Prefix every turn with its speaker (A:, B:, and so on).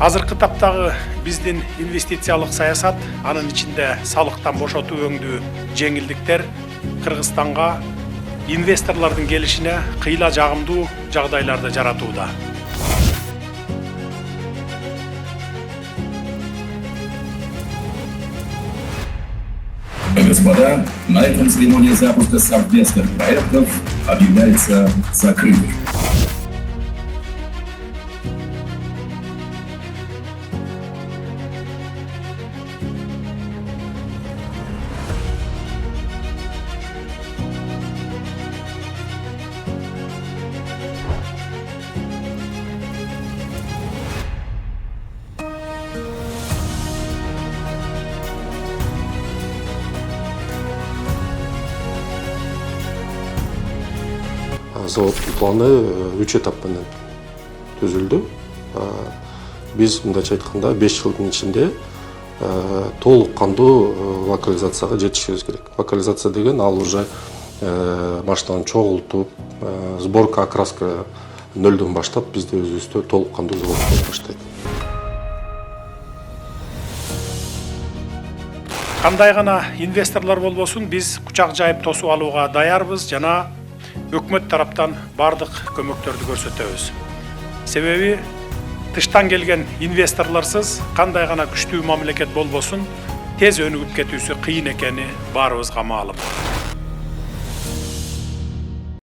A: Азыркы таптагы биздин инвестициялык саясат, анын ичинде салыктан бошотуу өңдүү жеңилдиктер Кыргызстанга инвесторлордун келишине кыйла жагымдуу жагдайларды жаратууда.
B: Господа, на этом церемония запуска совместных проектов объявляется закрытой.
C: Заводтун планы 3 этап менен түзүлдү. Биз мындайча айтканда 5 жылдын ичинде толук кандуу локализацияга жетишибиз керек. Локализация деген ал уже машинаны чогултуп, сборка, окраска нөлдөн баштап бизде өзүбүздө толук кандуу завод болуп баштайт.
A: Кандай гана инвесторлор болбосун, биз кучак жайып тосуп алууга даярбыз жана өкмөт тараптан бардык көмөктөрдү көрсөтөбүз. Себеби тыштан келген инвесторлорсуз кандай гана күчтүү мамлекет болбосун, тез өнүгүп кетүүсү кыйын экени баарыбызга маалым.